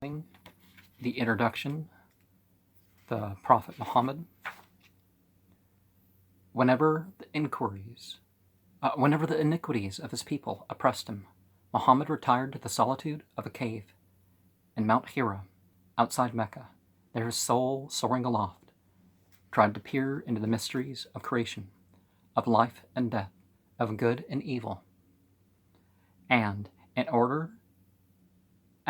The introduction, the Prophet Muhammad. Whenever the iniquities of his people oppressed him, Muhammad retired to the solitude of a cave in Mount Hira, outside Mecca. There his soul, soaring aloft, tried to peer into the mysteries of creation, of life and death, of good and evil, and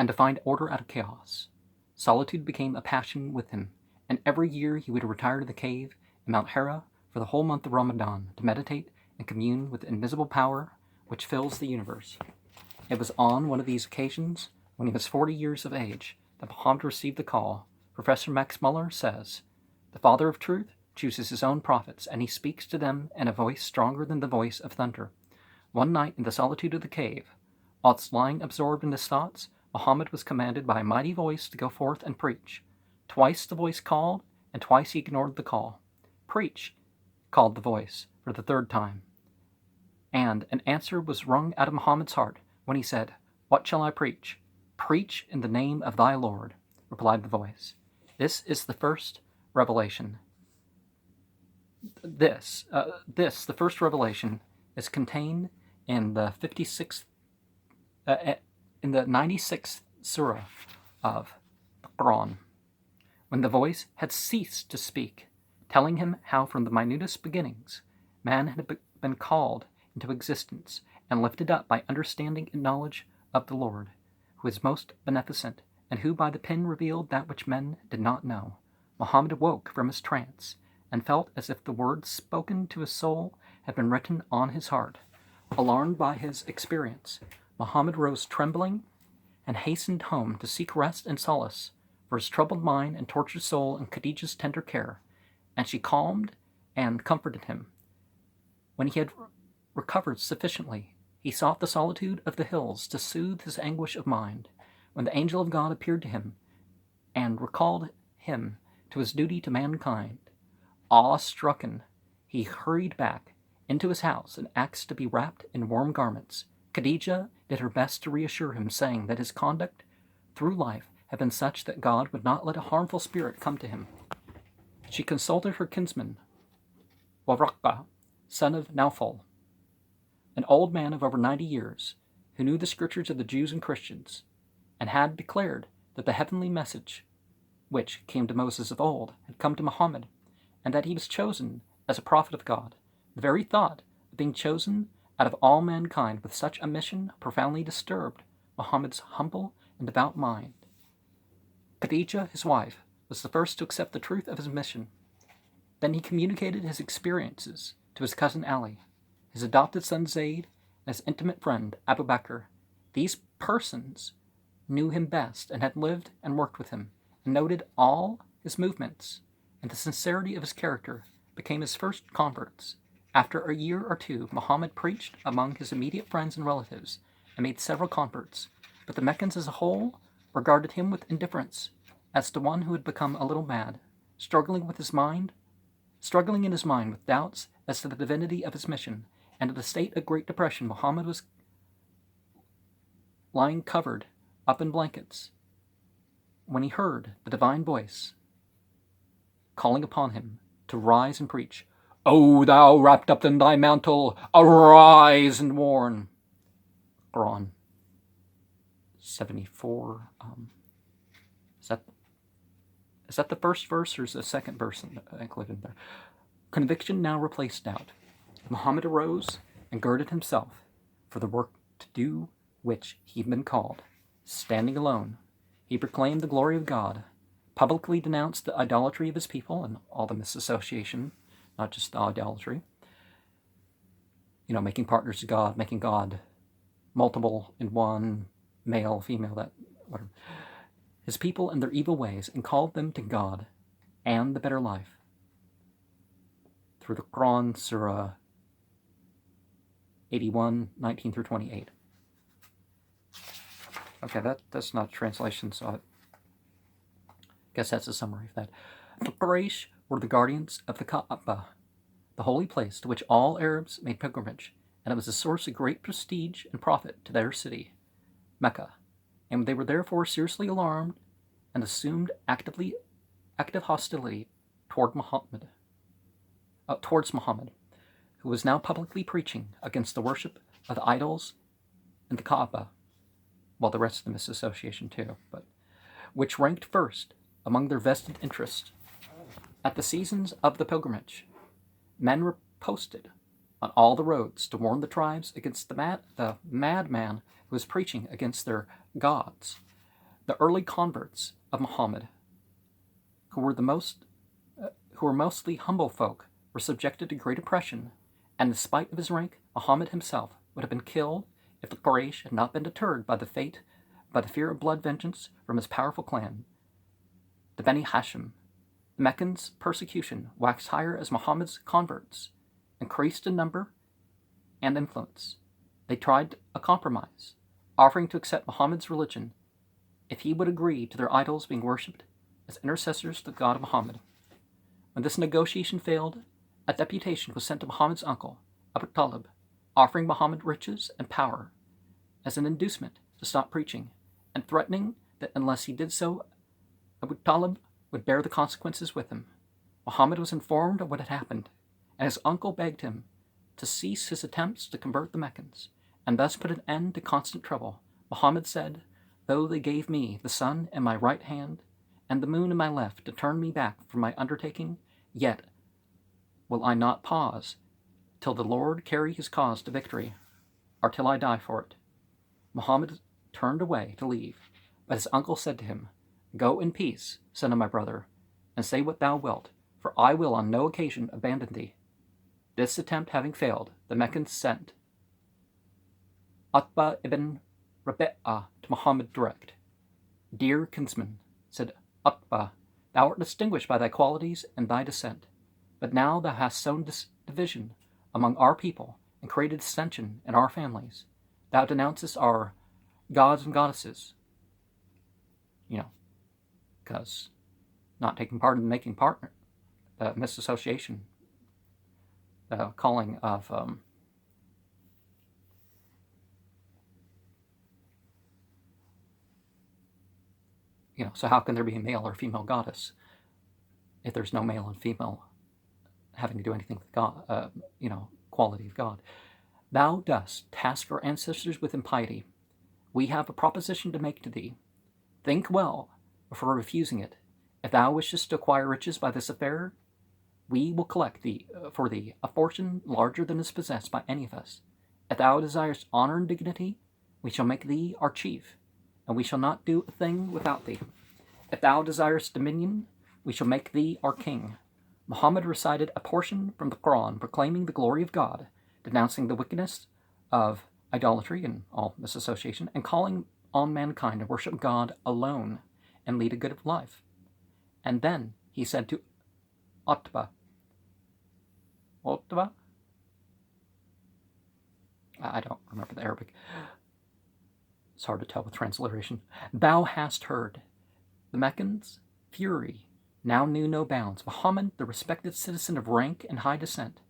to find order out of chaos. Solitude became a passion with him, and every year he would retire to the cave in Mount Hira for the whole month of Ramadan to meditate and commune with the invisible power which fills the universe. It was on one of these occasions, when he was 40 years of age, that Muhammad received the call. Professor Max Muller says, "The Father of Truth chooses his own prophets, and he speaks to them in a voice stronger than the voice of thunder." One night in the solitude of the cave, whilst lying absorbed in his thoughts, Muhammad was commanded by a mighty voice to go forth and preach. Twice the voice called, and twice he ignored the call. "Preach," called the voice for the third time, and an answer was wrung out of Muhammad's heart when he said, "What shall I preach?" "Preach in the name of thy Lord," replied the voice. This is the first revelation. The first revelation, is contained in the 96th surah of the Quran, when the voice had ceased to speak, telling him how from the minutest beginnings man had been called into existence and lifted up by understanding and knowledge of the Lord, who is most beneficent, and who by the pen revealed that which men did not know. Muhammad awoke from his trance, and felt as if the words spoken to his soul had been written on his heart. Alarmed by his experience, Muhammad rose trembling and hastened home to seek rest and solace for his troubled mind and tortured soul in Khadijah's tender care, and she calmed and comforted him. When he had recovered sufficiently, he sought the solitude of the hills to soothe his anguish of mind, when the angel of God appeared to him and recalled him to his duty to mankind. Awe-stricken, he hurried back into his house and asked to be wrapped in warm garments. Khadijah did her best to reassure him, saying that his conduct through life had been such that God would not let a harmful spirit come to him. She consulted her kinsman, Waraqah, son of Naufal, an old man of over 90 years, who knew the scriptures of the Jews and Christians, and had declared that the heavenly message which came to Moses of old had come to Muhammad, and that he was chosen as a prophet of God. The very thought of being chosen out of all mankind with such a mission profoundly disturbed Muhammad's humble and devout mind. Khadijah, his wife, was the first to accept the truth of his mission. Then he communicated his experiences to his cousin Ali, his adopted son Zayd, and his intimate friend Abu Bakr. These persons knew him best and had lived and worked with him, and noted all his movements, and the sincerity of his character became his first converts. After a year or two, Muhammad preached among his immediate friends and relatives and made several converts, but the Meccans as a whole regarded him with indifference, as to one who had become a little mad, struggling in his mind with doubts as to the divinity of his mission. And in a state of great depression, Muhammad was lying covered up in blankets when he heard the divine voice calling upon him to rise and preach. "O thou wrapped up in thy mantle, arise and warn." Quran 74. Is that the first verse, or is the second verse included in there? Conviction now replaced doubt. Muhammad arose and girded himself for the work to do which he had been called. Standing alone, he proclaimed the glory of God, publicly denounced the idolatry of his people and all the misassociation, not just the idolatry, making partners of God, making God multiple in one, male, female, that, whatever, his people and their evil ways, and called them to God and the better life. Through the Quran, Surah 81, 19 through 28. Okay, that's not a translation, so I guess that's a summary of that. The Quraysh were the guardians of the Kaaba, the holy place to which all Arabs made pilgrimage, and it was a source of great prestige and profit to their city, Mecca. and they were therefore seriously alarmed and assumed active hostility towards Muhammad, who was now publicly preaching against the worship of the idols and the Kaaba, well, the rest of the misassociation too, but which ranked first among their vested interests. At the seasons of the pilgrimage, men were posted on all the roads to warn the tribes against the madman who was preaching against their gods. The early converts of Muhammad, who were mostly humble folk, were subjected to great oppression, and in spite of his rank, Muhammad himself would have been killed if the Quraysh had not been deterred by the fear of blood vengeance from his powerful clan, the Bani Hashim. The Meccans' persecution waxed higher as Muhammad's converts increased in number and influence. They tried a compromise, offering to accept Muhammad's religion if he would agree to their idols being worshipped as intercessors to the God of Muhammad. When this negotiation failed, a deputation was sent to Muhammad's uncle, Abu Talib, offering Muhammad riches and power as an inducement to stop preaching, and threatening that unless he did so, Abu Talib would bear the consequences with him. Muhammad was informed of what had happened, and his uncle begged him to cease his attempts to convert the Meccans, and thus put an end to constant trouble. Muhammad said, "Though they gave me the sun in my right hand and the moon in my left to turn me back from my undertaking, yet will I not pause till the Lord carry his cause to victory, or till I die for it." Muhammad turned away to leave, but his uncle said to him, "Go in peace, son of my brother, and say what thou wilt, for I will on no occasion abandon thee." This attempt having failed, the Meccans sent Utbah ibn Rabi'ah to Muhammad direct. "Dear kinsman," said Utbah, "thou art distinguished by thy qualities and thy descent, but now thou hast sown division among our people and created dissension in our families. Thou denouncest our gods and goddesses, because not taking part in making partner, misassociation, the calling of so how can there be a male or female goddess if there's no male and female having to do anything with God, quality of God? Thou dost task our ancestors with impiety. We have a proposition to make to thee. Think well before refusing it. If thou wishest to acquire riches by this affair, we will collect for thee a fortune larger than is possessed by any of us. If thou desirest honor and dignity, we shall make thee our chief, and we shall not do a thing without thee. If thou desirest dominion, we shall make thee our king." Muhammad recited a portion from the Quran proclaiming the glory of God, denouncing the wickedness of idolatry and all misassociation, and calling on mankind to worship God alone and lead a good life. And then he said to Utbah, I don't remember the Arabic. It's hard to tell with transliteration. "Thou hast heard." The Meccans' fury now knew no bounds. Muhammad, the respected citizen of rank and high descent,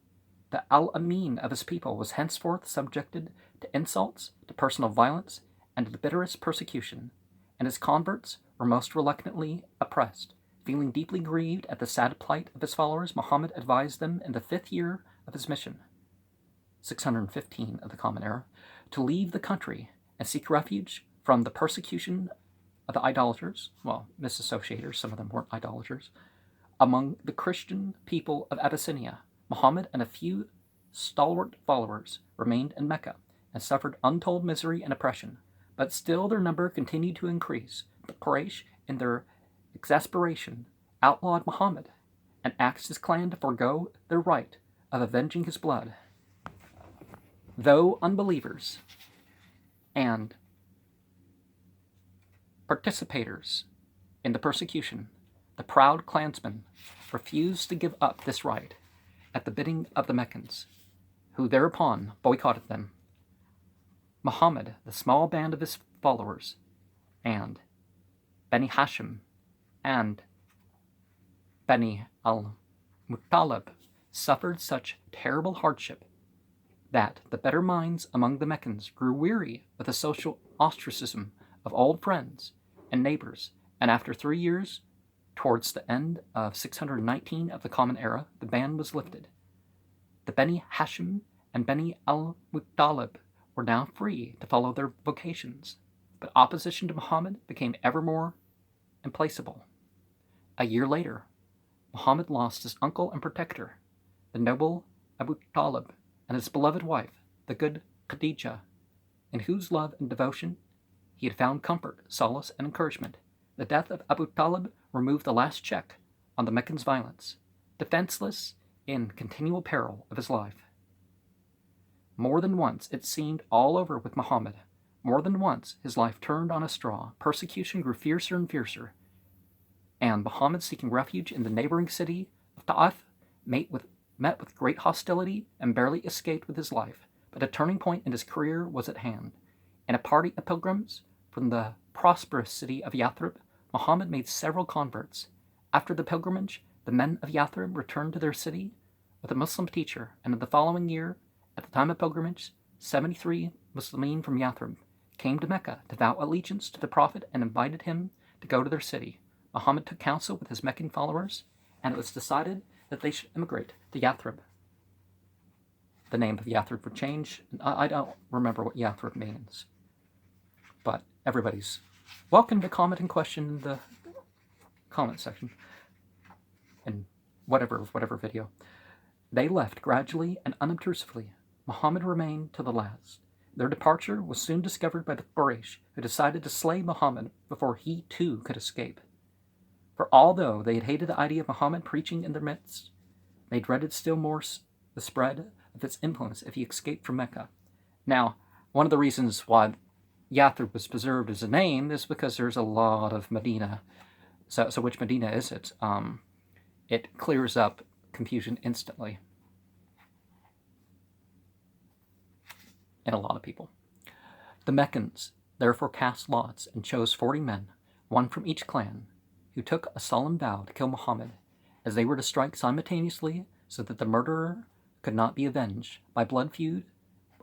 the Al-Amin of his people, was henceforth subjected to insults, to personal violence, and to the bitterest persecution, and his converts were most reluctantly oppressed. Feeling deeply grieved at the sad plight of his followers, Muhammad advised them in the 5th year of his mission, 615 of the Common Era, to leave the country and seek refuge from the persecution of the idolaters, misassociators, some of them weren't idolaters, among the Christian people of Abyssinia. Muhammad and a few stalwart followers remained in Mecca and suffered untold misery and oppression, but still their number continued to increase. The Quraysh, in their exasperation, outlawed Muhammad and asked his clan to forego their right of avenging his blood. Though unbelievers and participators in the persecution, the proud clansmen refused to give up this right at the bidding of the Meccans, who thereupon boycotted them. Muhammad, the small band of his followers, and Bani Hashim and Bani Al Muttalib suffered such terrible hardship that the better minds among the Meccans grew weary of the social ostracism of old friends and neighbors, and after 3 years, towards the end of 619 of the Common Era, the ban was lifted. The Beni Hashim and Beni al-Muttalib were now free to follow their vocations, but opposition to Muhammad became ever more implacable. A year later, Muhammad lost his uncle and protector, the noble Abu Talib, and his beloved wife, the good Khadija, in whose love and devotion he had found comfort, solace, and encouragement. The death of Abu Talib removed the last check on the Meccans' violence, defenseless in continual peril of his life. More than once it seemed all over with Muhammad. More than once his life turned on a straw. Persecution grew fiercer and fiercer, and Muhammad, seeking refuge in the neighboring city of Ta'if, met with great hostility and barely escaped with his life. But a turning point in his career was at hand. In a party of pilgrims from the prosperous city of Yathrib, Muhammad made several converts. After the pilgrimage, the men of Yathrib returned to their city with a Muslim teacher, and in the following year, at the time of pilgrimage, 73 Muslimin from Yathrib came to Mecca to vow allegiance to the Prophet and invited him to go to their city. Muhammad took counsel with his Meccan followers, and it was decided that they should immigrate to Yathrib. The name of Yathrib would change. I don't remember what Yathrib means, but everybody's welcome to comment and question in the comment section in whatever video. They left gradually and unobtrusively. Muhammad remained to the last. Their departure was soon discovered by the Quraysh, who decided to slay Muhammad before he too could escape. For although they had hated the idea of Muhammad preaching in their midst, they dreaded still more the spread of its influence if he escaped from Mecca. Now, one of the reasons why Yathrib was preserved as a name is because there's a lot of Medina. So which Medina is it? It clears up confusion instantly in a lot of people. The Meccans therefore cast lots and chose 40 men, one from each clan, who took a solemn vow to kill Muhammad, as they were to strike simultaneously so that the murderer could not be avenged by blood feud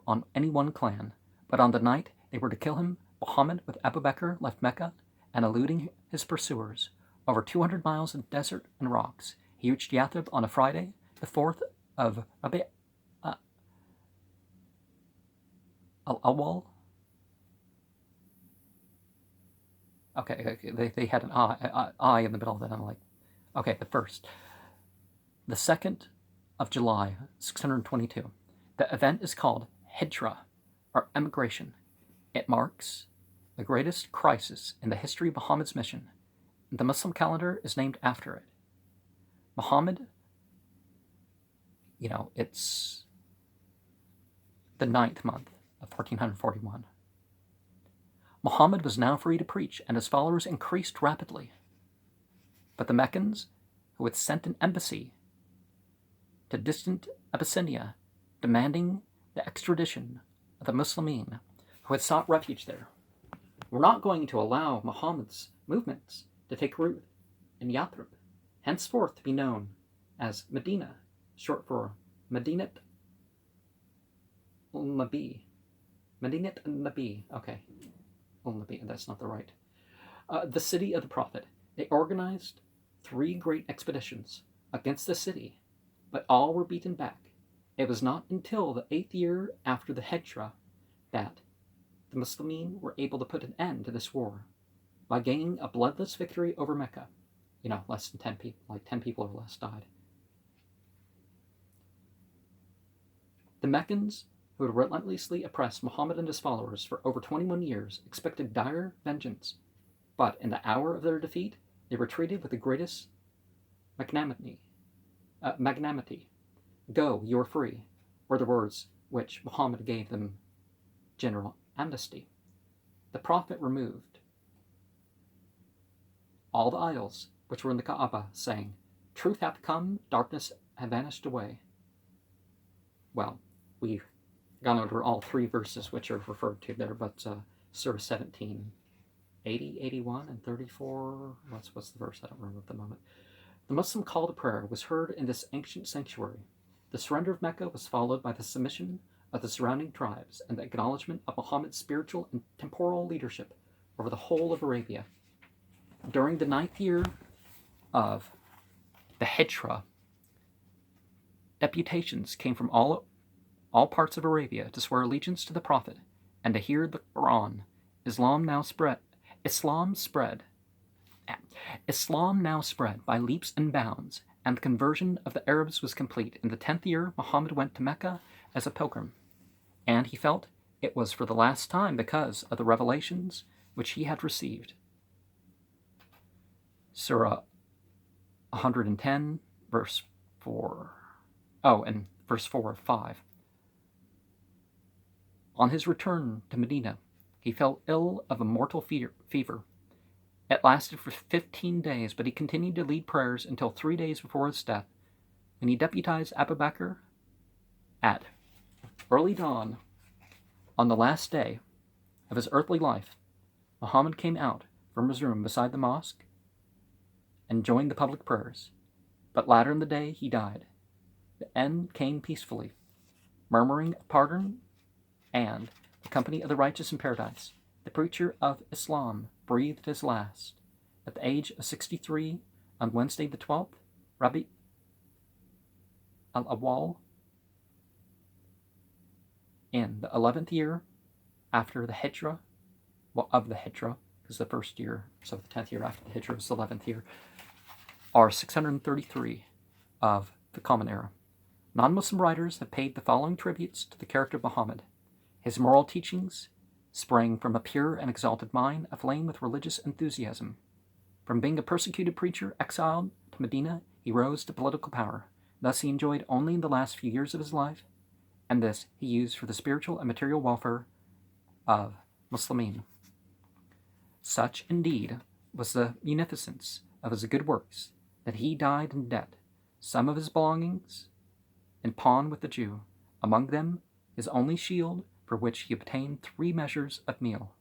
on any one clan. But on the night they were to kill him, Muhammad with Abu Bakr left Mecca, and eluding his pursuers, over 200 miles of desert and rocks, he reached Yathrib on a Friday, the 4th of Rabi' al-Awwal. Okay, they had an I in the middle of it. I'm like, okay, the 1st. The 2nd of July, 622. The event is called Hijra, or emigration. It marks the greatest crisis in the history of Muhammad's mission. The Muslim calendar is named after it. Muhammad, it's the 9th month of 1441. Muhammad was now free to preach, and his followers increased rapidly. But the Meccans, who had sent an embassy to distant Abyssinia, demanding the extradition of the Muslimin who had sought refuge there, were not going to allow Muhammad's movements to take root in Yathrib, henceforth to be known as Medina, short for Madinat al-Nabi. Madinat al-Nabi, okay. Al-Nabi, that's not the right. The city of the Prophet. They organized 3 great expeditions against the city, but all were beaten back. It was not until the 8th year after the Hijra that the Muslimin were able to put an end to this war by gaining a bloodless victory over Mecca. Less than 10 people, like 10 people or less died. The Meccans, who had relentlessly oppressed Muhammad and his followers for over 21 years, expected dire vengeance, but in the hour of their defeat, they were treated with the greatest magnanimity. Go, you are free, were the words which Muhammad gave them general amnesty. The Prophet removed all the idols which were in the Kaaba, saying, "Truth hath come, darkness hath vanished away." Well, we've gone over all 3 verses which are referred to there, but Surah 17, 80, 81, and 34, what's the verse? I don't remember at the moment. The Muslim call to prayer was heard in this ancient sanctuary. The surrender of Mecca was followed by the submission of the surrounding tribes and the acknowledgement of Muhammad's spiritual and temporal leadership over the whole of Arabia. During the 9th year of the Hijra, deputations came from all parts of Arabia to swear allegiance to the Prophet and to hear the Quran. Islam now spread by leaps and bounds, and the conversion of the Arabs was complete. In the 10th year, Muhammad went to Mecca as a pilgrim, and he felt it was for the last time because of the revelations which he had received. Surah 110, verse 4. Oh, and verse 4 of 5. On his return to Medina, he fell ill of a mortal fever. It lasted for 15 days, but he continued to lead prayers until 3 days before his death, when he deputized Abu Bakr at early dawn on the last day of his earthly life. Muhammad came out from his room beside the mosque and joined the public prayers, but later in the day he died. The end came peacefully, murmuring of pardon and the company of the righteous in paradise. The preacher of Islam breathed his last at the age of 63 on Wednesday the 12th, Rabi al-Awwal, in the 11th year after the Hijra, of the Hijra, because the first year, so the 10th year after the Hijra was the 11th year, are 633 of the Common Era. Non-Muslim writers have paid the following tributes to the character of Muhammad. His moral teachings sprang from a pure and exalted mind aflame with religious enthusiasm. From being a persecuted preacher exiled to Medina, he rose to political power. Thus he enjoyed only in the last few years of his life, and this he used for the spiritual and material welfare of Muslimin. Such, indeed, was the munificence of his good works, that he died in debt, some of his belongings in pawn with the Jew, among them his only shield, for which he obtained 3 measures of meal.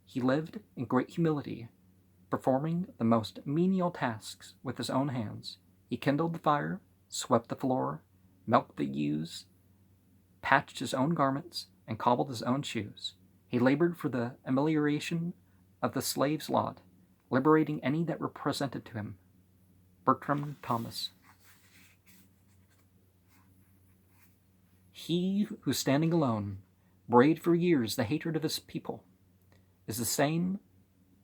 He lived in great humility, performing the most menial tasks with his own hands. He kindled the fire, swept the floor, milked the ewes, patched his own garments, and cobbled his own shoes. He labored for the amelioration of the slave's lot, liberating any that were presented to him. Bertram Thomas. He who, standing alone, braved for years the hatred of his people, is the same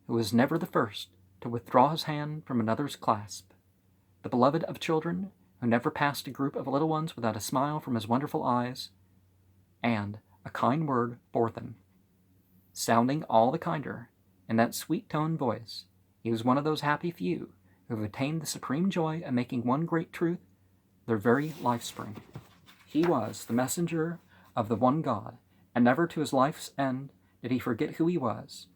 who is never the first to withdraw his hand from another's clasp. The beloved of children, who never passed a group of little ones without a smile from his wonderful eyes, and a kind word for them, sounding all the kinder in that sweet-toned voice. He was one of those happy few who have attained the supreme joy of making one great truth their very life-spring. He was the messenger of the one God, and never to his life's end did he forget who he was,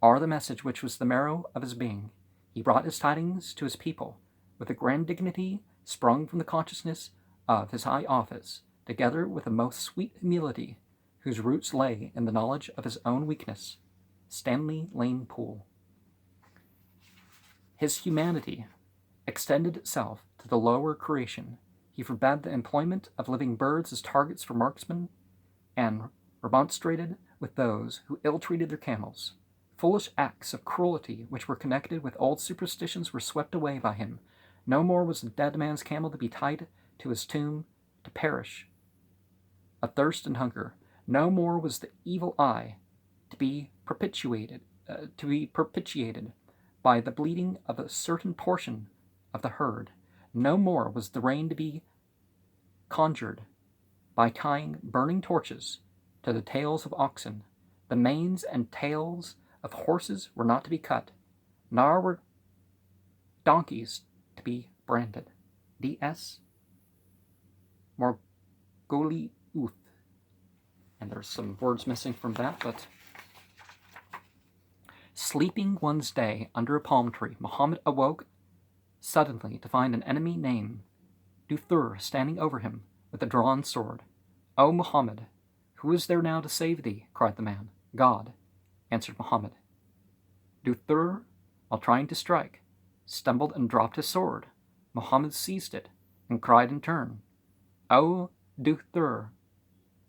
or the message which was the marrow of his being. He brought his tidings to his people with a grand dignity sprung from the consciousness of his high office, together with a most sweet humility, whose roots lay in the knowledge of his own weakness. Stanley Lane Poole. His humanity extended itself to the lower creation. He forbade the employment of living birds as targets for marksmen, and remonstrated with those who ill-treated their camels. Foolish acts of cruelty which were connected with old superstitions were swept away by him. No more was the dead man's camel to be tied to his tomb to perish of thirst and hunger. No more was the evil eye to be propitiated by the bleating of a certain portion of the herd. No more was the rain to be conjured by tying burning torches to the tails of oxen. The manes and tails of horses were not to be cut, nor were donkeys to be branded. D.S. Margoliouth. And there's some words missing from that, but... Sleeping one day under a palm tree, Muhammad awoke suddenly to find an enemy named Duthur standing over him with a drawn sword. "O Muhammad, who is there now to save thee?" cried the man. "God," answered Muhammad. Duthur, while trying to strike, stumbled and dropped his sword. Muhammad seized it and cried in turn, "O Duthur,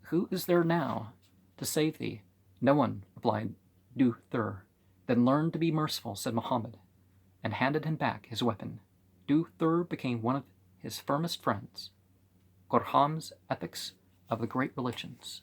who is there now to save thee?" "No one," replied Duthur. Then learn to be merciful, said Muhammad, and handed him back his weapon. Du-Thur became one of his firmest friends. Gorham's Ethics of the Great Religions.